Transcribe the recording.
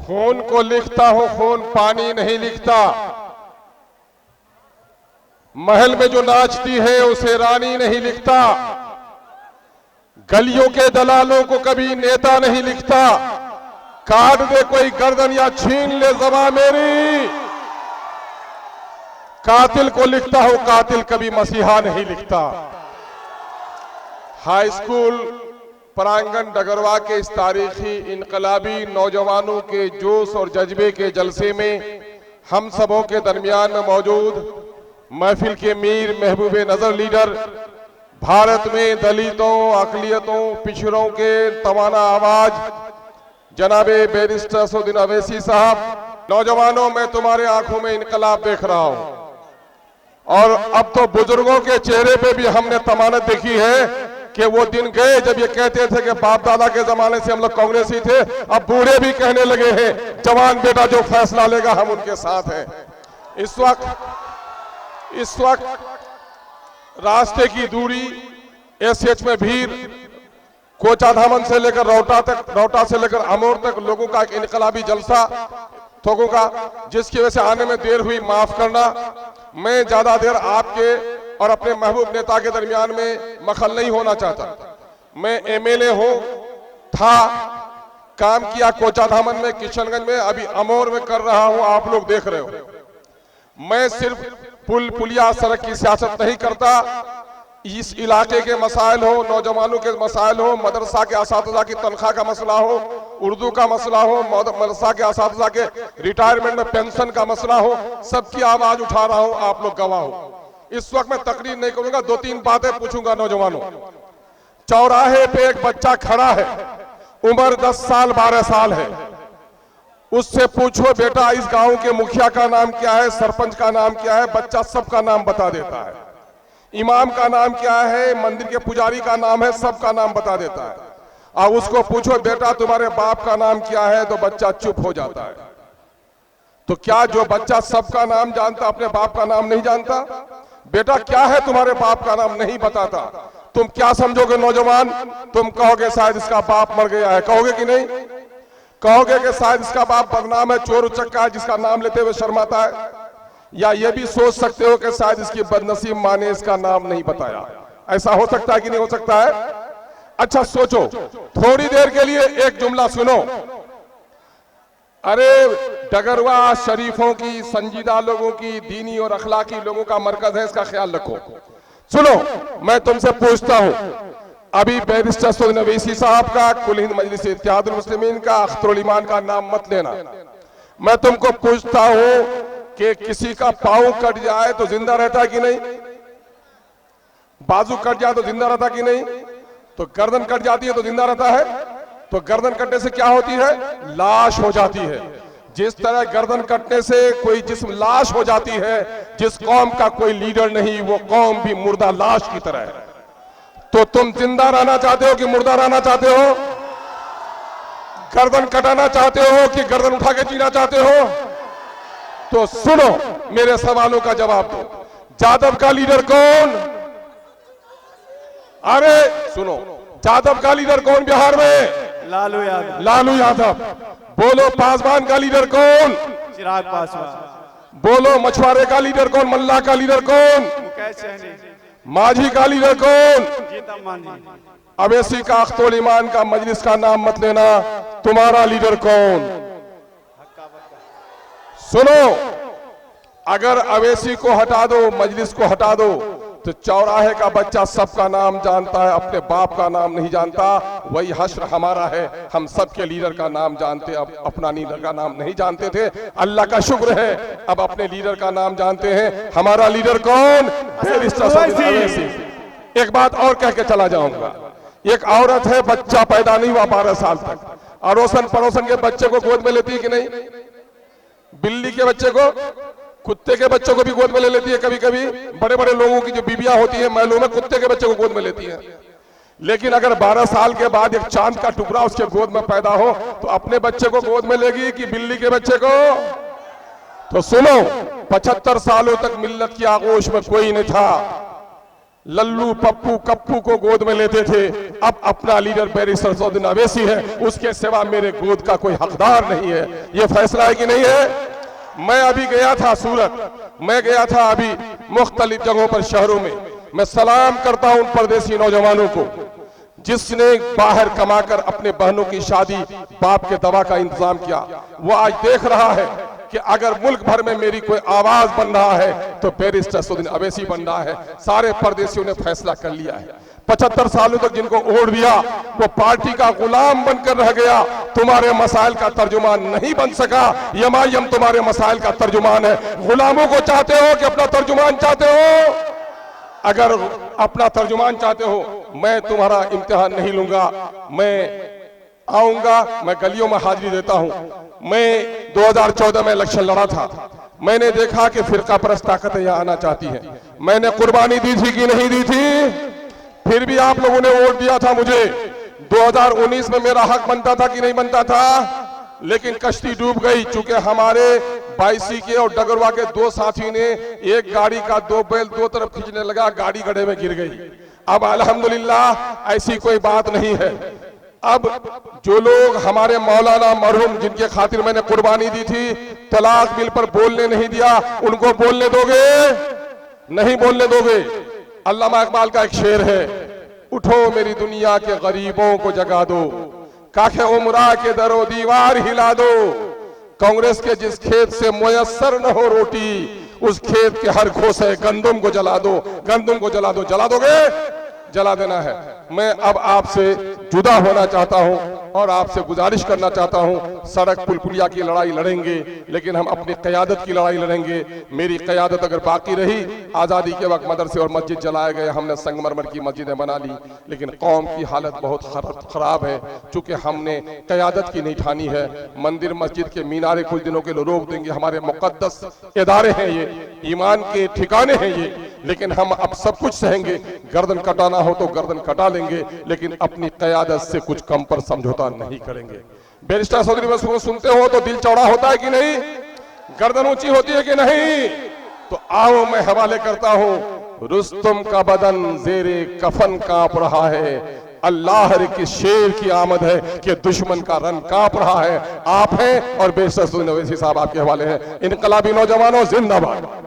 खून को लिखता हूं, खून पानी नहीं लिखता। महल में जो नाचती है उसे रानी नहीं लिखता। गलियों के दलालों को कभी नेता नहीं लिखता। काट दे कोई गर्दन या छीन ले ज़बां मेरी, कातिल को लिखता हूं, कातिल कभी मसीहा नहीं लिखता। हाई स्कूल प्रांगण डगरवा के इस तारीखी इनकलाबी नौजवानों के जोश और जज्बे के जलसे में हम सबों के दरमियान में मौजूद महफिल के मीर महबूब नजर लीडर, भारत में दलितों, अकलियतों, पिछड़ों के तवाना आवाज जनाबे बैरिस्टर असदुद्दीन अवैसी साहब। नौजवानों, मैं तुम्हारे आंखों में इनकलाब देख रहा हूं और अब तो बुजुर्गों के चेहरे पे भी हमने तमानत देखी है कि वो दिन गए जब ये कहते थे कि बाप दादा के जमाने से हम लोग कांग्रेसी थे। अब बूढ़े भी कहने लगे हैं जवान बेटा जो फैसला लेगा हम उनके साथ हैं। इस वक्त रास्ते की दूरी, एसएच में भीड़, कोचाधामन से लेकर रौटा से लेकर अमोर तक लोगों का एक इनकलाबी जलसा थोकों का, जिसकी वजह से आने में देर हुई, माफ करना। मैं ज्यादा देर आपके और अपने महबूब नेता के दरमियान में मखल नहीं होना चाहता। मैं एमएलए हूं, था, काम किया कोचाधामन में, किशनगंज में, अभी अमोर में कर रहा हूं, आप लोग देख रहे हो। मैं सिर्फ पुलिया सड़क की सियासत नहीं करता। इस इलाके के मसाइल हो, नौजवानों के मसाइल हो, मदरसा के असातिज़ा की तनख्वाह का मसला हो, उर्दू का मसला हो, मदरसा के असातिज़ा के रिटायरमेंट में पेंशन का मसला हो, सबकी आवाज उठा रहा हूं, आप लोग गवाह हो। इस वक्त मैं तकरीर नहीं करूंगा, 2-3 बातें पूछूंगा नौजवानों। चौराहे पे एक बच्चा खड़ा है, उम्र 10 साल 12 साल है। उससे पूछो बेटा इस गांव के मुखिया का नाम क्या है, सरपंच का नाम क्या है, बच्चा सबका नाम बता देता है। इमाम का नाम क्या है, मंदिर के पुजारी का नाम है, सबका नाम बता देता है। और उसको पूछो बेटा तुम्हारे बाप का नाम क्या है, तो बच्चा चुप हो जाता है। तो क्या जो बच्चा सबका नाम जानता अपने बाप का नाम नहीं जानता? बेटा क्या है तुम्हारे बाप का नाम नहीं बताता, तुम क्या समझोगे नौजवान? तुम कहोगे शायद इसका बाप मर गया है, कहोगे कि नहीं? कहोगे कि शायद इसका बाप बदनाम है, चोर उचक्का है, जिसका नाम लेते हुए शर्माता है। या ये भी सोच सकते हो कि शायद इसकी बदनसीब माँ ने इसका नाम नहीं बताया। ऐसा हो सकता है कि नहीं हो सकता है? अच्छा सोचो, थोड़ी देर के लिए एक जुमला सुनो। अरे डगरवा शरीफों की, संजीदा लोगों की, दीनी और अखलाकी लोगों का मरकज है, इसका ख्याल रखो। सुनो, मैं तुमसे पूछता हूं, अभी बैरिस्टर असदुद्दीन अवैसी साहब का, कुल हिंद मजलिस इत्तेहादुल मुस्लिमीन का, अख्तरुल ईमान का नाम मत लेना। मैं तुमको पूछता हूं कि किसी का पांव कट जाए तो जिंदा रहता है कि नहीं? बाजू कट जाए तो जिंदा रहता कि नहीं? तो गर्दन कट जाती है तो जिंदा रहता है? तो गर्दन कटने से क्या होती है? लाश हो जाती है। जिस तरह गर्दन कटने से कोई जिस्म लाश हो जाती है, जिस कौम का कोई लीडर नहीं वो कौम भी मुर्दा लाश की तरह है। तो तुम जिंदा रहना चाहते हो कि मुर्दा रहना चाहते हो? गर्दन कटाना चाहते हो कि गर्दन उठा के जीना चाहते हो? तो सुनो, मेरे सवालों का जवाब दो। जादव का लीडर कौन? अरे सुनो, जादव का लीडर कौन बिहार में? लालू यादव। लालू यादव। बोलो, पासवान का लीडर कौन? चिराग पासवान। बोलो, मछुआरे का लीडर कौन? मल्ला का लीडर कौन? मुकेश सहनी। माझी का लीडर कौन? जीतन मांझी। अवैसी का, अख्तरुल ईमान का, मजलिस का नाम मत लेना। तुम्हारा लीडर कौन? सुनो, अगर अवैसी को हटा दो, मजलिस को हटा दो, तो चौराहे का बच्चा सबका नाम जानता है, अपने बाप का नाम नहीं जानता। वही हश्र हमारा है, हम सबके लीडर का नाम जानते, अब अपना लीडर का नाम नहीं जानते थे। अल्लाह का शुक्र है अब अपने लीडर का नाम जानते हैं। हमारा लीडर कौन? बैरिस्टर असदुद्दीन अवैसी। एक बात और कह के चला जाऊंगा। एक औरत है, बच्चा पैदा नहीं हुआ 12 साल तक, अड़ोसन पड़ोसन के बच्चे को गोद में लेती है कि नहीं? बिल्ली के बच्चे को, कुत्ते के बच्चों को भी गोद में ले लेती है। कभी कभी बड़े बड़े लोगों की जो बीबियां होती है महलों में, कुत्ते के बच्चे को गोद में लेती है। लेकिन अगर 12 साल के बाद एक चांद का टुकड़ा उसके गोद में पैदा हो तो अपने बच्चे को गोद में लेगी कि बिल्ली के बच्चे को? तो सुनो, 75 सालों तक मिल्लत की आगोश में कोई नहीं था, लल्लू पप्पू कप्पू को गोद में लेते थे, अब अपना लीडर बैरिस्टर असदुद्दीन अवैसी है, उसके सिवा मेरे गोद का कोई हकदार नहीं है। ये फैसला है कि नहीं है? मैं अभी गया था सूरत, मैं गया था अभी मुख्तलिफ जगहों पर, शहरों में। मैं सलाम करता हूं उन परदेसी नौजवानों को जिसने बाहर कमाकर अपने बहनों की शादी, बाप के दवा का इंतजाम किया। वो आज देख रहा है कि अगर मुल्क भर में मेरी कोई आवाज बन रहा है तो बैरिस्टर असदुद्दीन अवैसी बन रहा है। सारे परदेशियों ने फैसला कर लिया है। 75 सालों तक जिनको ओढ़ दिया वो पार्टी का गुलाम बनकर रह गया, तुम्हारे मसाइल का तर्जुमान नहीं बन सका। एमआईएम तुम्हारे मसाइल का तर्जुमान है। गुलामों को चाहते हो कि अपना तर्जुमान चाहते हो? अगर अपना तर्जुमान चाहते हो, मैं तुम्हारा इम्तिहान नहीं लूंगा। मैं आऊंगा, मैं गलियों में हाजिरी देता हूं। मैं 2014 में इलेक्शन लड़ा था। मैंने देखा कि फिरका परस्त ताकतें यहां आना चाहती हैं। मैंने कुर्बानी दी थी कि नहीं दी थी? फिर भी आप लोगों ने वोट दिया था मुझे। 2019 में मेरा हक बनता था कि नहीं बनता था? लेकिन कश्ती डूब गई, चूंकि हमारे बाईसी के और डगरवा के दो साथी ने एक गाड़ी का दो बैल दो तरफ खींचने लगा, गाड़ी गड्ढे में गिर गई। अब अल्हम्दुलिल्लाह ऐसी कोई बात नहीं है। अब जो लोग हमारे मौलाना मरहूम जिनके खातिर मैंने कुर्बानी दी थी, तलाक बिल पर बोलने नहीं दिया, उनको बोलने दोगे? नहीं बोलने दोगे। अल्लामा इकबाल का एक शेर है, उठो मेरी दुनिया के गरीबों को जगा दो, काखे उमरा के दरो दीवार हिला दो। कांग्रेस के जिस खेत से मुयस्सर न हो रोटी, उस खेत के हर खोसे गंदुम को जला दो। गंदुम को जला दो। जला दोगे? जला देना है। मैं अब आपसे जुदा होना चाहता हूं और आपसे गुजारिश करना चाहता हूं, सड़क पुल पुलिया की लड़ाई लड़ेंगे, लेकिन हम अपनी क़यादत की लड़ाई लड़ेंगे। मेरी क़यादत अगर बाकी रही, आज़ादी के वक्त मदरसे और मस्जिद जलाए गए, हमने संगमरमर की मस्जिदें बना ली, लेकिन कौम की हालत बहुत ख़राब है। चूँकि हमने क़यादत की नहीं ठानी है। मंदिर मस्जिद के मीनारे कुछ दिनों के लिए रोक देंगे। हमारे मुक़द्दस इदारे हैं ये, ईमान के ठिकाने हैं ये, लेकिन हम अब सब कुछ सहेंगे। गर्दन कटाना हो तो गर्दन कटा लेंगे, लेकिन अपनी क़यादत से कुछ कम पर समझौता नहीं करेंगे। बैरिस्टर असदुद्दीन अवैसी को सुनते हो तो दिल चौड़ा होता है कि नहीं? गर्दन ऊंची होती है कि नहीं? तो आओ मैं हवाले करता हूं, रुस्तुम का बदन जेरे कफन कांप रहा है, अल्लाह की शेर की आमद है कि दुश्मन का रन कांप रहा है। आप हैं और बैरिस्टर असदुद्दीन अवैसी साहब आपके हवाले हैं। इनकलाबी नौजवानों जिंदाबाद।